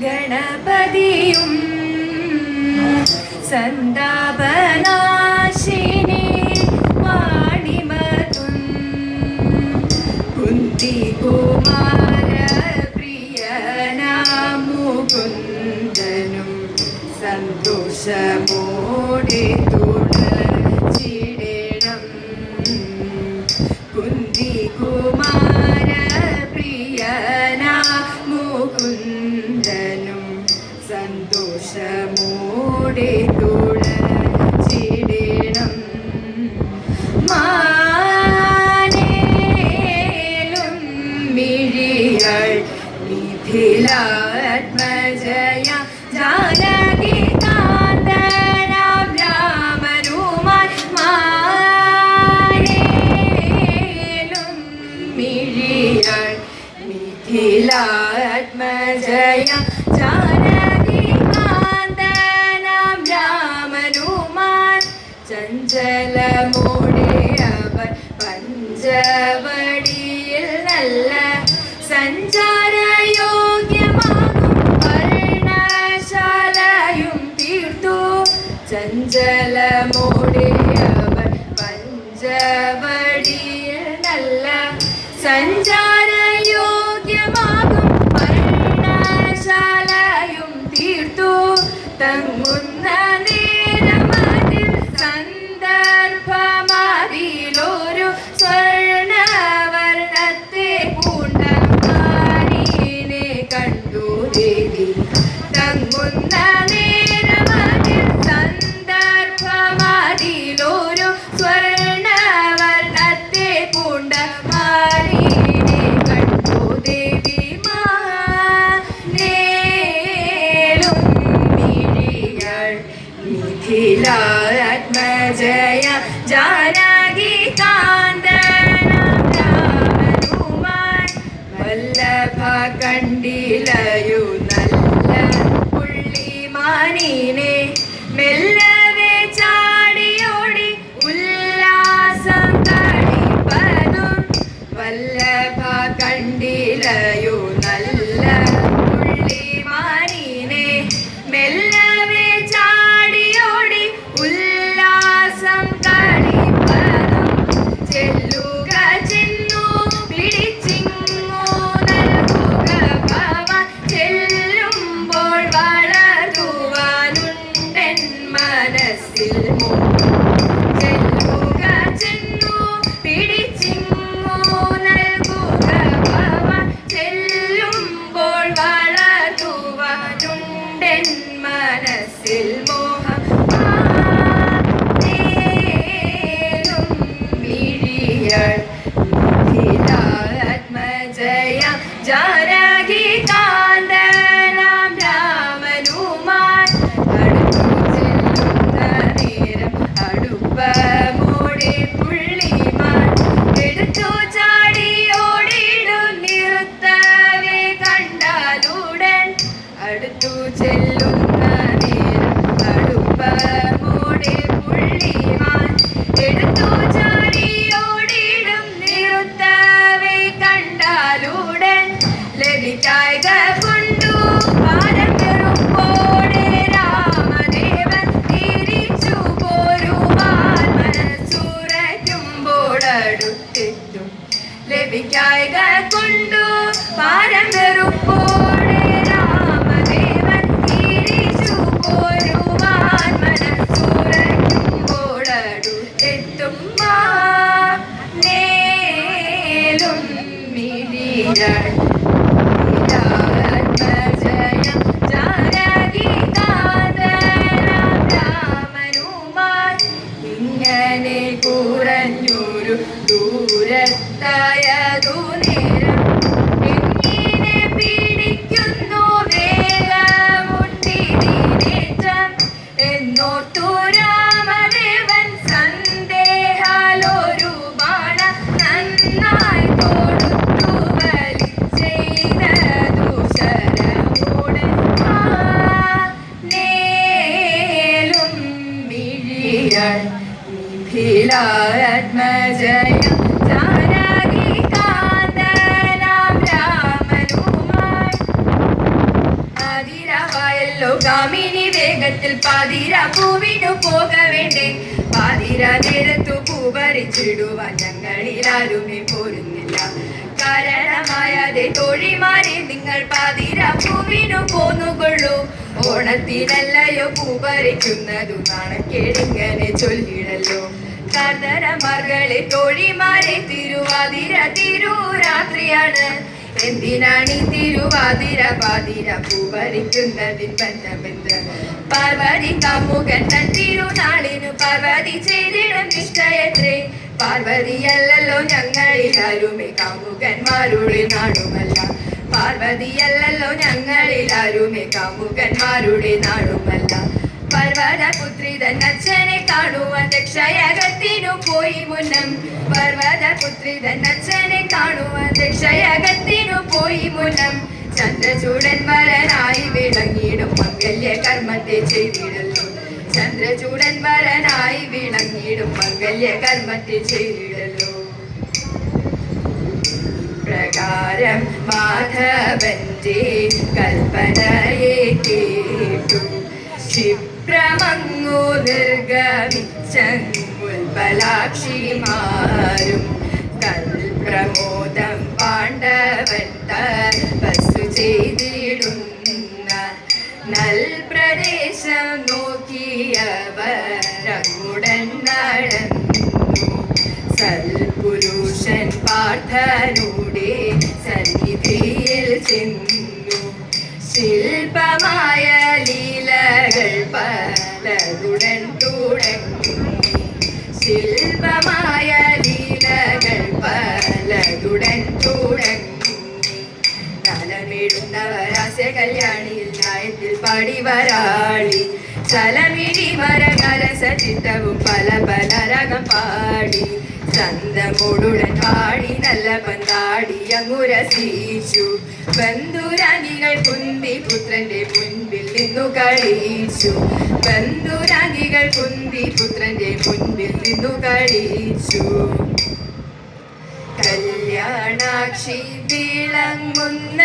ഗണപതിയും സന്താപനാശിനി വാണിമതും കുന്തികുമാര പ്രിയനാമുകുന്ദനും സന്തോഷമോടെ തുടച്ചിടണം. കുന്തികുമാര പ്രിയനാമുകുന്ദനും സന്തോഷമോടെ തുടച്ചിടണം. മാനേലും മിഴികൾ മിഥിലാത്മജയ ജാനകി കാന്തനാം രാമനുമായി മാനേലും മിഴികൾ മിഥിലാത്മജയ ജാനകി കാന്തനാം രാമനുമായി ചഞ്ചലമോടെ അവർ പഞ്ചവടിയിൽ നല്ല സഞ്ചാരയോഗ്യമാകും പർണശാലയും തീർത്തു. ചഞ്ചലമോടെ അവർ പഞ്ചവടിയിൽ നല്ല സഞ്ചാരയോഗ്യമാകും പർണശാലയും തീർത്തു. തങ്ങുന്ന നേരമതിൽ സന്ദർഭമതിലൊരു സ്വർണവർണ്ണത്തെ പൂണ്ട മാനിനെ കണ്ടു ദേവി. തങ്ങുന്ന നേരമതിൽ സന്ദർഭമതിലൊരു സ്വർണവർണ്ണത്തെ പൂണ്ട മാനിനെ കണ്ടു ദേവി. മാനേലും മിഴികൾ മിഥിലാത്മജയ ജാനകി കാന്തനാം രാമനുമായി വല്ലഭ കണ്ടിലയു നല്ല പുള്ളിമാനിനെ മെല്ലവേ ചാടിയോടി ഉല്ലാസം കളിപ്പതും. വല്ലഭ കണ്ടിലയു നല്ല പുള്ളിമാനിനെ മെല്ലവേ ചാടിയോടി ഉല്ലാസം കളിപ്പതും. ചെല്ലുക ചെന്നു പിടിച്ചിങ്ങു നൽകുക ഭവാൻ. ചെല്ലുമ്പോൾ വളരുവാനുണ്ടെൻ മനസ്സിൽ മോഹം. ചെല്ലുക ചെന്നു പിടിച്ചിങ്ങു നൽകുക ഭവാൻ. ചെല്ലുമ്പോൾ വളരുവാനുണ്ടെൻ മനസ്സിൽ മോഹം. മാനേലും മിഴികൾ മിഥിലാത്മജയ ജാനകി കാന്തനാം രാമനുമായി അടുത്തു ചെല്ലുന്ന നേരം അടുപ്പമോടെ പുള്ളിമാൻ എടുത്തു ചാടി ഓടിയിടും നിറുത്തവേ കണ്ടാലുടൻ. അടുത്തു ചെല്ലുന്ന നേരം അടുപ്പമോടെ പുള്ളിമാൻ എടുത്തു ചാടി ഓടിയിടും നിറുത്തവേ കണ്ടാലുടൻ. ലഭിക്കായ്ക കൊണ്ടു ഭാരം വെറുപ്പോടെ രാമദേവൻ തിരിച്ചു പോരുവാൻ മനസ്സുറയ്ക്കുമ്പോൾ അടുത്തെത്തും. ലഭിക്കായ്ക കൊണ്ടു ഭാരം വെറുപ്പോടെ രാമദേവൻ തിരിച്ചു പോരുവാൻ മനസ്സുറയ്ക്കുമ്പോൾ അടുത്തെത്തും. മാനേലും ദൂരത്തായതു നേരം എങ്ങനെ പിടിക്കുന്നു വേഗമുണ്ടിനേറ്റം എന്നോർത്തു രാമദേവൻ സന്ദേഹാലൊരു ബാണ നന്നായി തൊടുത്തു വലിച്ചെയ്തതു ശരമോട് നേലും മിഴിയാൾ നിഖിലാത്മജയം ജാനകി കാന്തനാം രാമനുമായി പാതിരാവായല്ലോ കാമിനി വേഗത്തിൽ പാതിര പൂവിനു പോക വേണ്ടേ പാതിര നേരത്തു പൂപറിച്ചിടുവാൻ ഞങ്ങളിലാരുമേ പോരുന്നില്ല കാരണമായതെ തോഴിമാരെ നിങ്ങൾ പാതിര പൂവിനു പോന്നുകൊള്ളൂ ഓണത്തിനല്ലയോ പൂപറിക്കുന്നതു നാണക്കേടിങ്ങനെ ചൊല്ലിടല്ലോ കാർത്തരമാർകളെ തോഴിമാരെ തിരുവാതിര തിരുരാത്രിയാണ് എന്തിനാണീ തിരുവാതിര പാതിര പൂപറിക്കുന്നതിൻ ബന്ധമെന്ത് പാർവതി കാമുകൻ തൻ തിരുനാളിനു പാർവതി ചെയ്തിടും നിഷ്ഠയത്രേ പാർവതിയല്ലല്ലോ ഞങ്ങളിലാരുമേ കാമുകന്മാരുടെ നാടുമല്ല പാർവതിയല്ലല്ലോ ഞങ്ങളിലാരുമേ കാമുകന്മാരുടെ നാടുമല്ല പർവതപുത്രി തൻ അച്ഛനെ കാണുവാൻ ദക്ഷയകത്തിനു പോയി മുന്നം പർവതപുത്രി തൻ അച്ഛനെ കാണുവാൻ ദക്ഷയകത്തിനു പോയി മുന്നം ചന്ദ്രചൂടൻ വരനായി വിളങ്ങിടും മംഗല്യ കർമ്മത്തെ ചെയ്തിടല്ലോ ചന്ദ്രചൂടൻ വരനായി വിളങ്ങിടും മംഗല്യ കർമ്മത്തെ ചെയ്തിടല്ലോ പ്രകാരം മാധവന്റെ കൽപ്പനയെ കേട്ടു ക്ഷിപ്രമങ്ങു നിർഗമിച്ചുൽപലാക്ഷിമാരും കൽപ്രമോദം പാണ്ഡവൻ തപസ്സു ചെയ്തിടുന്ന നൽപ്രദേശം നോക്കിയവരങ്ങുടൻ നടന്നു സൽപുരുഷൻ പാർത്ഥനുടെ സന്നിധിയിൽ ചെന്നു ശില്പമായ ലീലകൾ പലതുടൻ തുടങ്ങി ശില്പമായ ലീലകൾ പലതുടൻ തുടങ്ങി തലമിടുന്നവരാസ്യ കല്യാണിയിൽ നായത്തിൽ പാടി വരാളി ചലമിഴി മരകരസ ചിത്തവും പല പല രകം പാടി ചന്തമോടുടൻ പാടി നല്ല പന്താടി അങ്ങുരസിച്ചു ബന്ധുരാഗികൾ കുന്തി പുത്രന്റെ മുൻപിൽ നിന്നു കളിച്ചു ബന്ധുരാഗികൾ കുന്തി പുത്രന്റെ മുൻപിൽ നിന്നു കളിച്ചു കല്യാണാക്ഷി വിളങ്ങുന്ന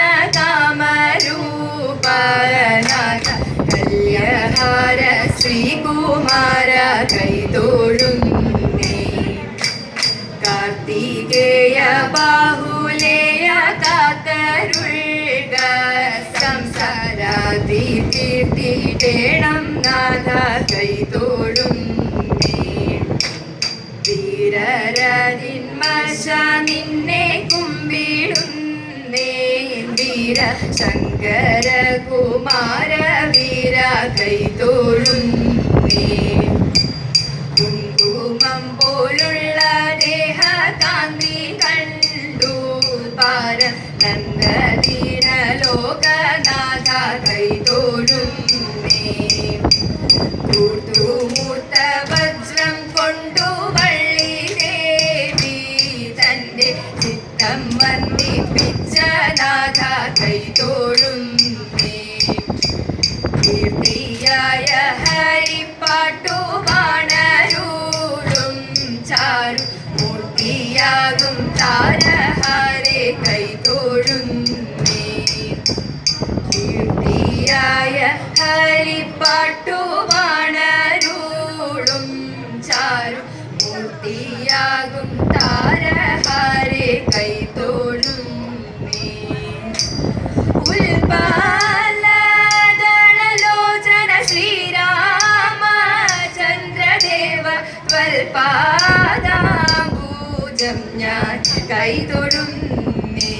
കാമരൂപനാഥ കല്യഹാര ശ്രീകുമാര കൈതോഴുന്നേ കാർത്തികേയ ബാഹുലേയ കാത്തരുൾക സംസാരാതി കീർത്തിടേണം നാഥ കൈതോഴുന്നേ വീരരതിന്മശ നിന്നെ കുമ്പിടുന്നേ വീര ശങ്കര കുമാര വീര കൈതോഴുന്നേ കുങ്കുമം പോലുള്ള ദേഹകാന്തി കണ്ടു പാര നന്ദദീന ലോകനാഥ കൈതോഴുന്നേ കൂർത്തുമൂർത്ത വജ്രം കൊണ്ടു വള്ളി ദേവി തന്റെ ചിത്തം വന്ദിപ്പിച്ച നാഥ കൈതോഴുന്നേ കീർത്തിയായ ഹരിപ്പാട്ടു വാണരൂടും ചാരു മൂർത്തിയാകും താരഹാരെ കൈതോഴുന്നേ കീർത്തിയായ ഹരിപ്പാട്ടു വാണരൂടും ചാരു മൂർത്തിയാകും താരഹാരെ കൈതോഴുന്നേ ഉൽപാലദളലോചന ശ്രീരാമചന്ദ്രദേവ ത്വൽപാദാംബൂജം ഞാൻ കൈതൊഴുന്നേ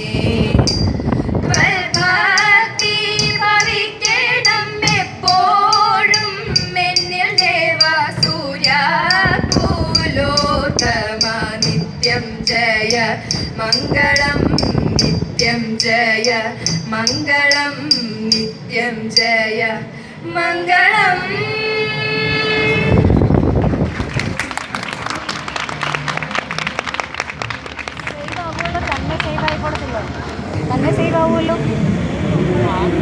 ത്വൽഭക്തി ഭവിക്കണം എപ്പോഴും എന്നിൽ ദേവ സൂര്യ കുലോത്തമ നിത്യ മംഗളം നിത്യം ജയ മംഗളം നിത്യം ജയ മംഗളം